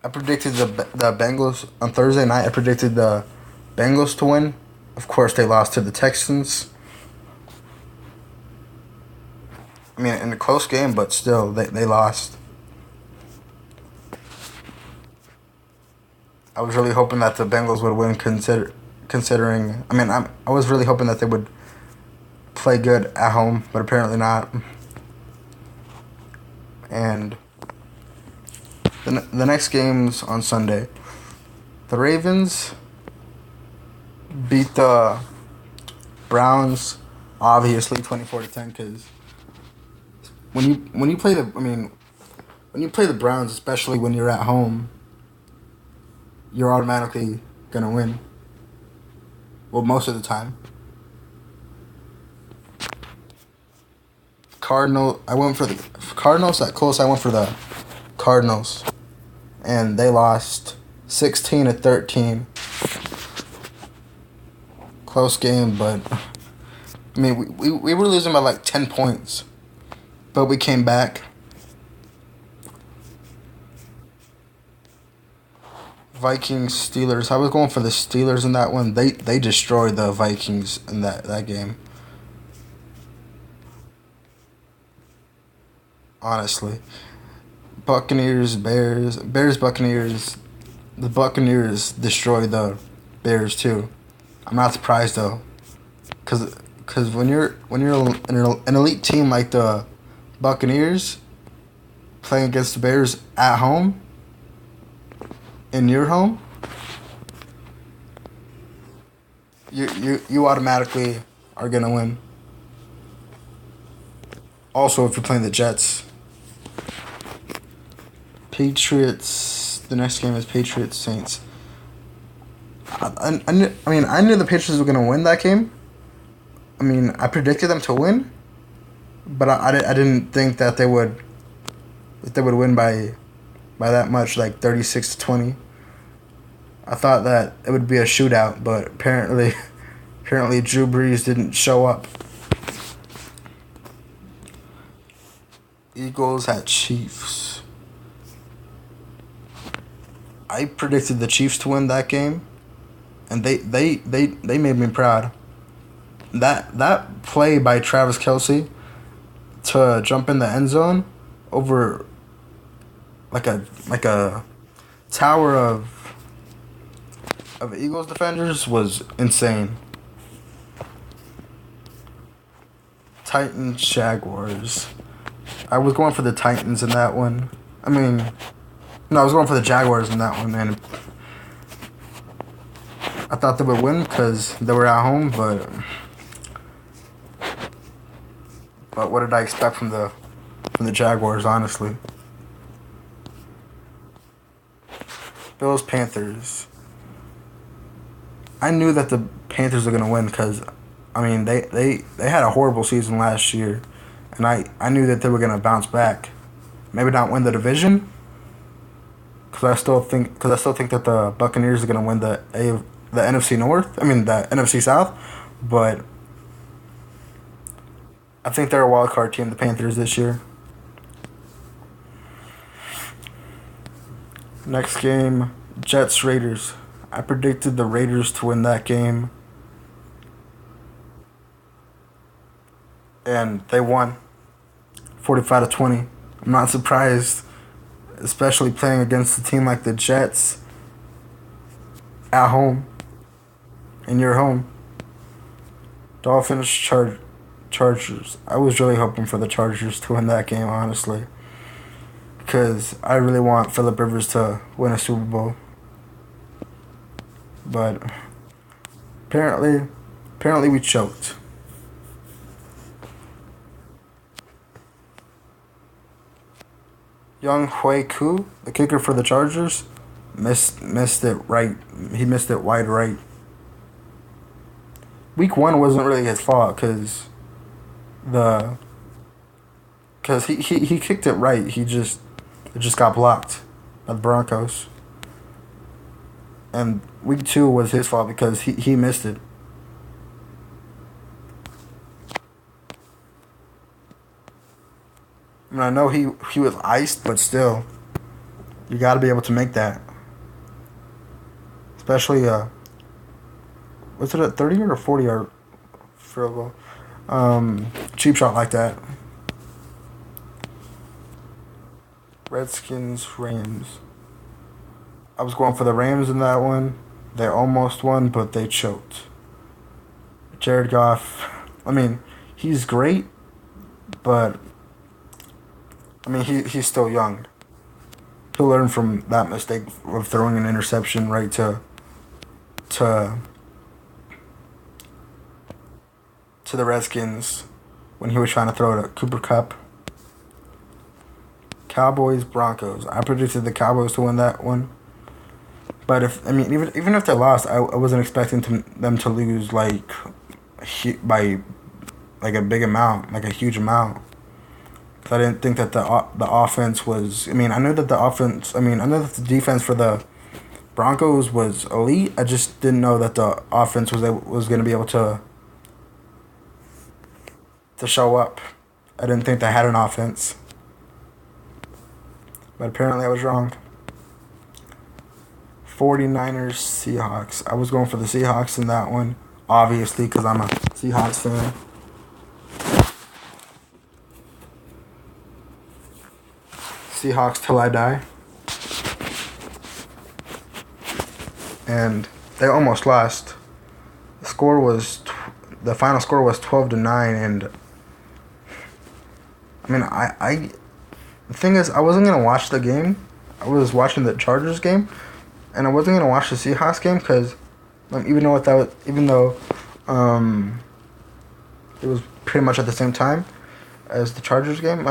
I predicted the Bengals on Thursday night. I predicted the Bengals to win. Of course, they lost to the Texans. I mean, in a close game, but still, they lost. I was really hoping that the Bengals would win, considering. I mean, I was really hoping that they would play good at home, but apparently not. And the next game's on Sunday. The Ravens beat the Browns, obviously 24-10. Because when you play the when you play the Browns, especially when you're at home, you're automatically gonna win. Well, most of the time. I went for the Cardinals. That close, I went for the Cardinals, and they lost 16-13. Close game, but I mean, we were losing by like 10 points, but we came back. Vikings Steelers. I was going for the Steelers in that one. They destroyed the Vikings in that game. Honestly, Buccaneers Bears Buccaneers. The Buccaneers destroyed the Bears too. I'm not surprised though, cause when you're an elite team like the Buccaneers playing against the Bears at home, in your home, you automatically are gonna win. Also, if you're playing the Jets, Patriots. The next game is Patriots Saints. I knew the Patriots were gonna win that game. I mean, I predicted them to win, but I didn't think that they would win by that much, like 36-20. I thought that it would be a shootout, but apparently Drew Brees didn't show up. Eagles at Chiefs. I predicted the Chiefs to win that game, and they made me proud. That play by Travis Kelce to jump in the end zone over like a tower of Eagles defenders was insane. Titans Jaguars. I was going for the Titans in that one. I mean, no, I was going for the Jaguars in that one, and I thought they would win because they were at home, but what did I expect from the Jaguars, honestly? Bills Panthers. I knew that the Panthers were gonna win because, I mean, they had a horrible season last year, and I knew that they were gonna bounce back. Maybe not win the division, because I still think that the Buccaneers are gonna win the NFC North. I mean the NFC South, but I think they're a wild card team, the Panthers, this year. Next game, Jets Raiders. I predicted the Raiders to win that game, and they won 45-20. I'm not surprised, especially playing against a team like the Jets at home, in your home. Dolphins Chargers. I was really hoping for the Chargers to win that game, honestly, because I really want Phillip Rivers to win a Super Bowl. But apparently we choked. Young Hui Koo, the kicker for the Chargers, missed it right. He missed it wide right. Week 1 wasn't really his fault the because he kicked it right. It just got blocked by the Broncos. And week 2 was his fault because he missed it. I mean, I know he was iced, but still, You got to be able to make that. Especially, was it a 30 or 40-yard field goal? Cheap shot like that. Redskins, Rams. I was going for the Rams in that one. They almost won, but they choked. Jared Goff, I mean, he's great, but I mean, he's still young. He'll learn from that mistake of throwing an interception right to the Redskins when he was trying to throw it at Cooper Kupp. Cowboys, Broncos. I predicted the Cowboys to win that one. But even if they lost, I wasn't expecting them to lose by a big amount, like a huge amount. I didn't think that the offense was. I know that the defense for the Broncos was elite. I just didn't know that the offense was going to be able to show up. I didn't think they had an offense, but apparently I was wrong. 49ers, Seahawks. I was going for the Seahawks in that one, obviously, because I'm a Seahawks fan. Seahawks till I die. And they almost lost. The final score was 12-9, and the thing is, I wasn't gonna watch the game. I was watching the Chargers game, and I wasn't gonna watch the Seahawks game because, even though it was pretty much at the same time as the Chargers game,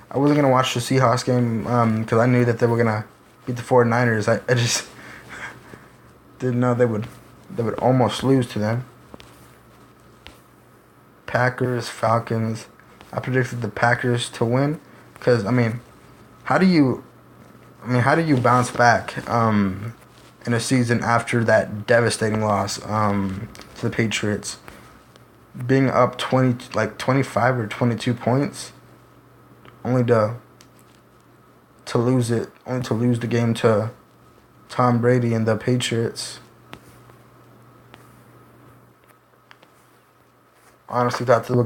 I wasn't gonna watch the Seahawks game because I knew that they were gonna beat the 49ers. I just didn't know they would almost lose to them. Packers, Falcons. I predicted the Packers to win because how do you bounce back in a season after that devastating loss to the Patriots, being up 25 or 22 points, only to lose the game to Tom Brady and the Patriots. I honestly thought that they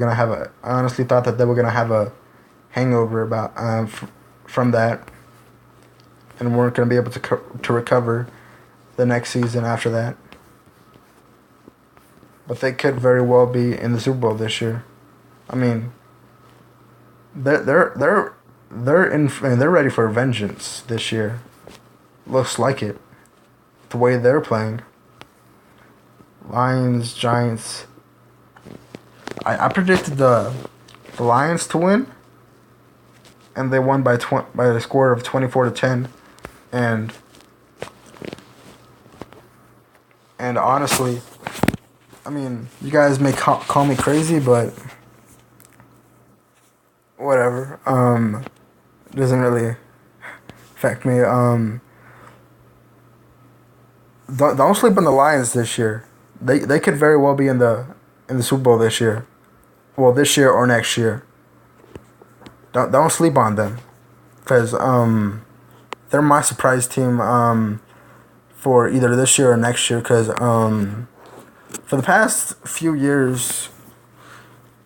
were gonna have a hangover from that, and weren't gonna be able to recover the next season after that. But they could very well be in the Super Bowl this year. They're ready for vengeance this year. Looks like it. The way they're playing. Lions, Giants. I predicted the Lions to win, and they won by the score of 24-10, and honestly, you guys may call me crazy, but whatever. It doesn't really affect me. Don't sleep on the Lions this year. They could very well be in the Super Bowl this year. Well, this year or next year. Don't sleep on them, because they're my surprise team for either this year or next year. Because for the past few years,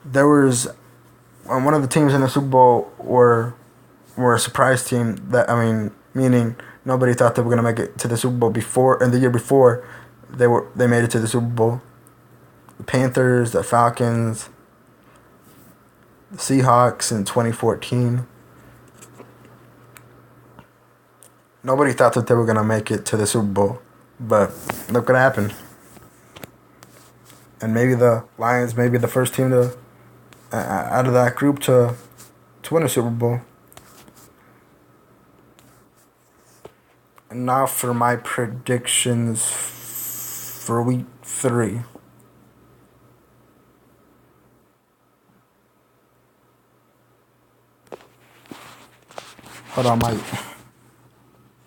there was one of the teams in the Super Bowl were a surprise team meaning nobody thought they were gonna make it to the Super Bowl before, and the year before they made it to the Super Bowl. The Panthers, the Falcons, the Seahawks in 2014. Nobody thought that they were gonna make it to the Super Bowl, but look what happened. And maybe the Lions may be the first team to out of that group to win a Super Bowl. And now for my predictions for week 3. Hold on,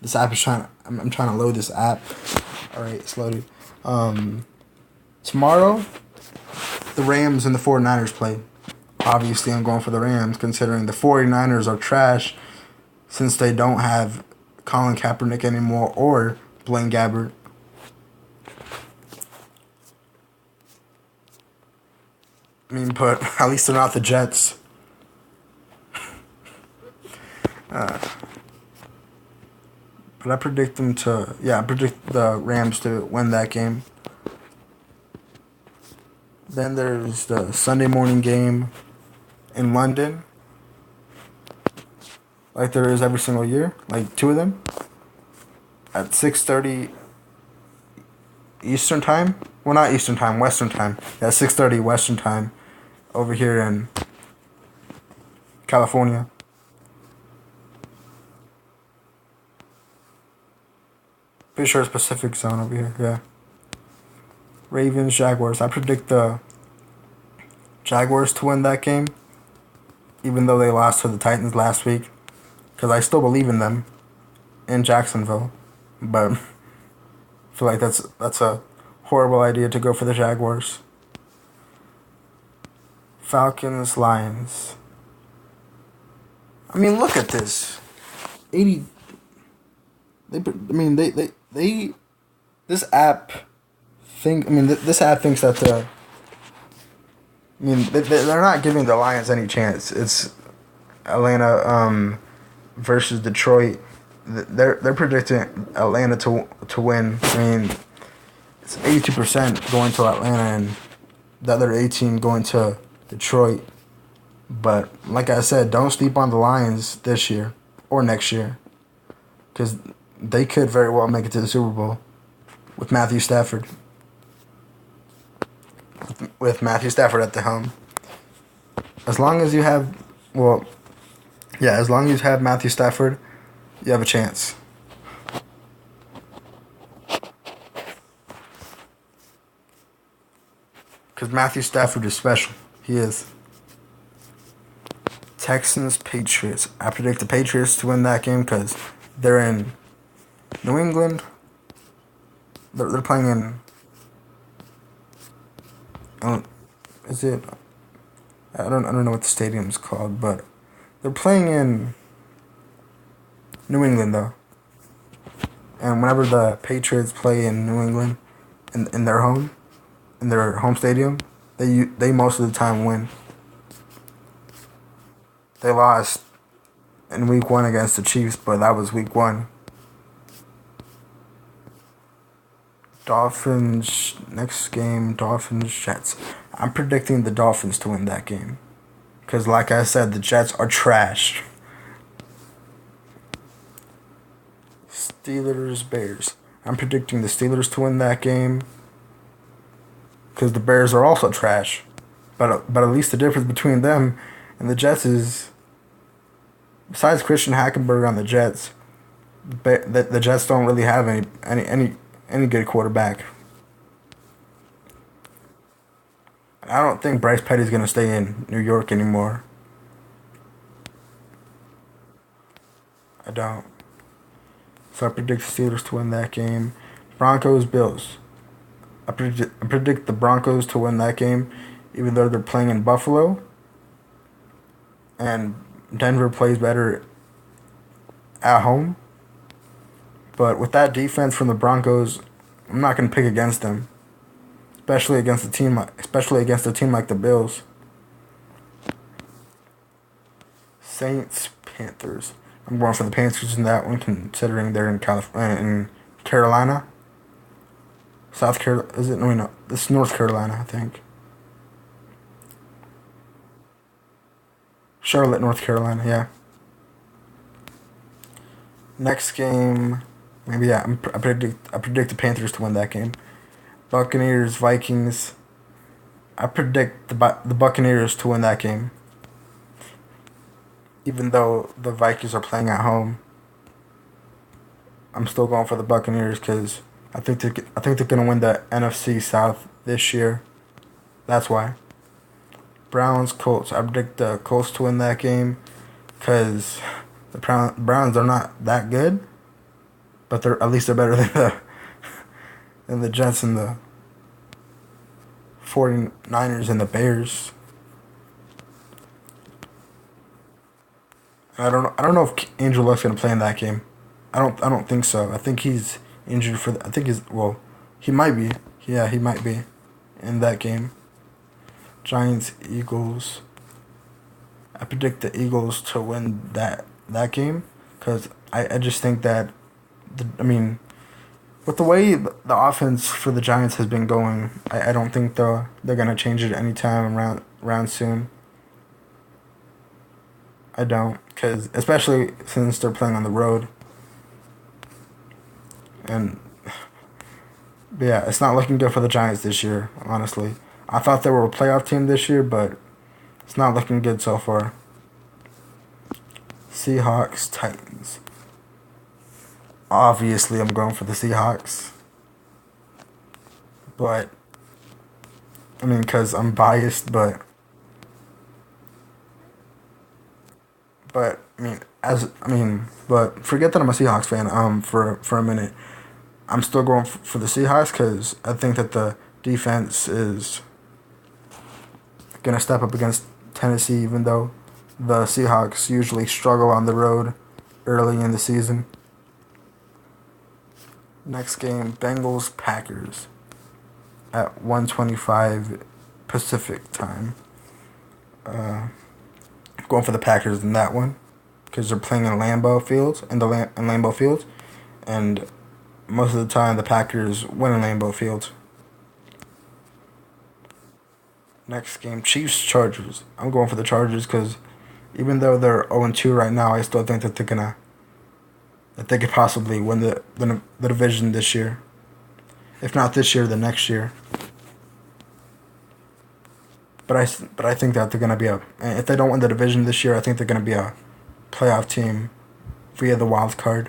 this app is I'm trying to load this app. Alright, it's loaded. Tomorrow, the Rams and the 49ers play. Obviously, I'm going for the Rams, considering the 49ers are trash since they don't have Colin Kaepernick anymore or Blaine Gabbert. I mean, but at least they're not the Jets. But I predict them to, I predict the Rams to win that game. Then there's the Sunday morning game in London, like there is every single year, like two of them, at 6:30 Eastern time. Well, not Eastern time, Western time. Yeah, 6:30 Western time, over here in California. Pretty sure it's Pacific Zone over here. Yeah. Ravens, Jaguars. I predict the Jaguars to win that game, even though they lost to the Titans last week, because I still believe in them in Jacksonville. But I feel like that's a horrible idea to go for the Jaguars. Falcons, Lions. I mean, look at this. 80. They. This app this app thinks that they're not giving the Lions any chance. It's Atlanta versus Detroit. They're predicting Atlanta to win. I mean, it's 82% going to Atlanta and the other 18 going to Detroit. But like I said, don't sleep on the Lions this year or next year, because they could very well make it to the Super Bowl with Matthew Stafford. With Matthew Stafford at the helm. As long as you have, as long as you have Matthew Stafford, you have a chance. Because Matthew Stafford is special. He is. Texans, Patriots. I predict the Patriots to win that game because they're in New England. They're playing in. Is it? I don't know what the stadium's called, but they're playing in New England though. And whenever the Patriots play in New England, in their home stadium, they most of the time win. They lost in week 1 against the Chiefs, but that was week 1. Dolphins, next game, Dolphins, Jets. I'm predicting the Dolphins to win that game. Because like I said, the Jets are trash. Steelers, Bears. I'm predicting the Steelers to win that game. Because the Bears are also trash. But at least the difference between them and the Jets is, besides Christian Hackenberg on the Jets, the Jets don't really have any good quarterback. I don't think Bryce Petty's going to stay in New York anymore. I don't. So I predict the Steelers to win that game. Broncos, Bills. I predict the Broncos to win that game, even though they're playing in Buffalo. And Denver plays better at home. But with that defense from the Broncos, I'm not going to pick against them. Especially against a team like the Bills. Saints, Panthers. I'm going for the Panthers in that one, considering they're in Carolina. South Carolina, is it? No, this is North Carolina, I think. Charlotte, North Carolina, yeah. Next game, I predict the Panthers to win that game. Buccaneers, Vikings. I predict the Buccaneers to win that game. Even though the Vikings are playing at home, I'm still going for the Buccaneers because I think they're gonna win the NFC South this year. That's why. Browns, Colts. I predict the Colts to win that game because the Browns are not that good, but they're better than the Jets and the 49ers and the Bears. I don't know if Andrew Luck's gonna play in that game. I don't think so. I think he's injured for. I think he's well. He might be. Yeah, he might be in that game. Giants Eagles. I predict the Eagles to win that game because I just think that I mean with the way the offense for the Giants has been going, I don't think they're gonna change it anytime around soon. I don't, because especially since they're playing on the road, and yeah, it's not looking good for the Giants this year. Honestly, I thought they were a playoff team this year, but it's not looking good so far. Seahawks Titans. Obviously, I'm going for the Seahawks, but I mean, because I'm biased, but but forget that I'm a Seahawks fan. For a minute, I'm still going for the Seahawks because I think that the defense is gonna step up against Tennessee, even though the Seahawks usually struggle on the road early in the season. Next game, Bengals Packers at 1:25 Pacific time. Going for the Packers in that one because they're playing in Lambeau Fields in Lambeau Fields, and most of the time the Packers win in Lambeau Fields. Next game, Chiefs Chargers. I'm going for the Chargers because even though they're 0-2 right now, I still think that they could possibly win the division this year. If not this year, then next year. But I think that they're gonna be if they don't win the division this year, I think they're gonna be a playoff team via the wild card.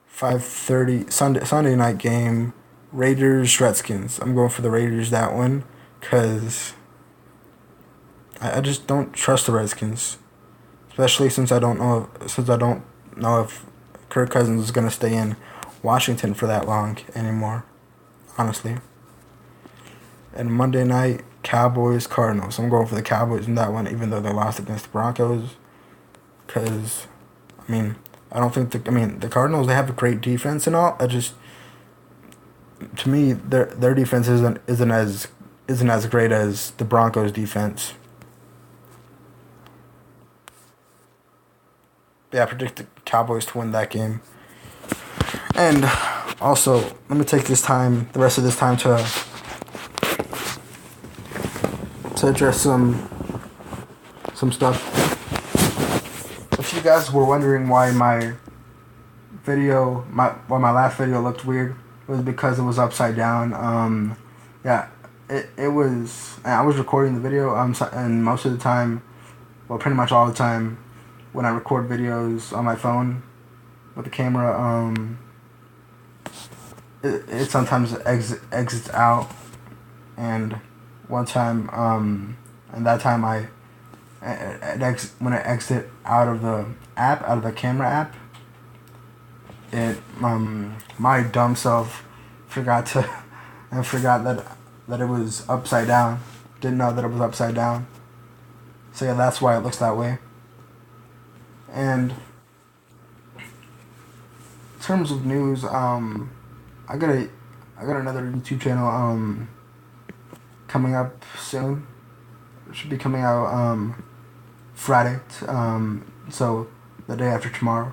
5:30 Sunday night game, Raiders Redskins. I'm going for the Raiders that one, cause I just don't trust the Redskins, especially since I don't know if Kirk Cousins is gonna stay in Washington for that long anymore. Honestly. And Monday night, Cowboys Cardinals. I'm going for the Cowboys in that one, even though they lost against the Broncos. Because, I mean, I don't think the Cardinals, they have a great defense and all. To me, their defense isn't as great as the Broncos defense. Yeah, I predict the Cowboys to win that game. And also, let me take the rest of this time to address some stuff. If you guys were wondering why my last video looked weird, it was because it was upside down. Yeah, it was. I was recording the video. And most of the time, well, pretty much all the time, when I record videos on my phone with the camera, it sometimes exits out, and one time, and that time when I exit out of the camera app, my dumb self forgot that it was upside down. Didn't know that it was upside down. So yeah, that's why it looks that way. And in terms of news, I got another YouTube channel coming up soon. It should be coming out Friday. So the day after tomorrow.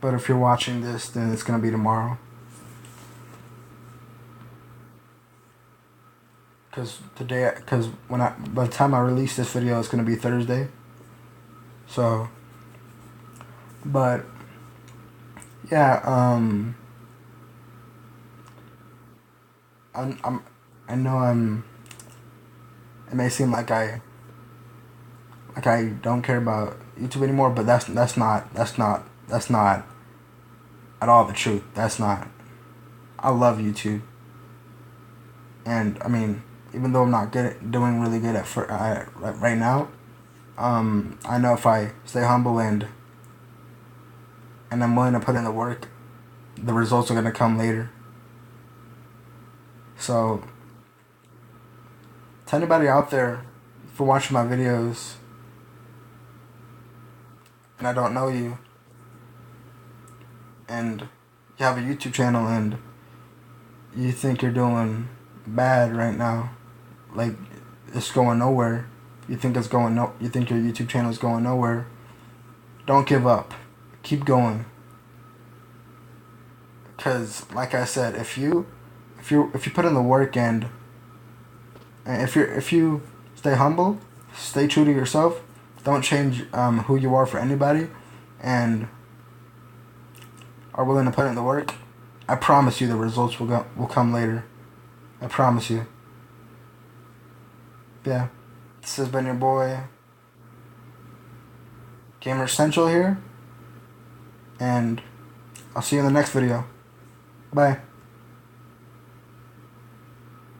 But if you're watching this, then it's gonna be tomorrow. Because by the time I release this video, it's gonna be Thursday. So, but yeah, I know it may seem like I don't care about YouTube anymore, but that's not at all the truth. That's not. I love YouTube, and I mean, even though I'm not doing really good right now, I know if I stay humble and I'm willing to put in the work, the results are gonna come later. So, to anybody out there for watching my videos, and I don't know you, and you have a YouTube channel and you think you're doing bad right now, like it's going nowhere. You think you think your YouTube channel is going nowhere. Don't give up. Keep going. Cause like I said, if you put in the work and if you stay humble, stay true to yourself, don't change who you are for anybody, and are willing to put in the work, I promise you the results will come later. I promise you. Yeah. This has been your boy Gamer Central here, and I'll see you in the next video. Bye.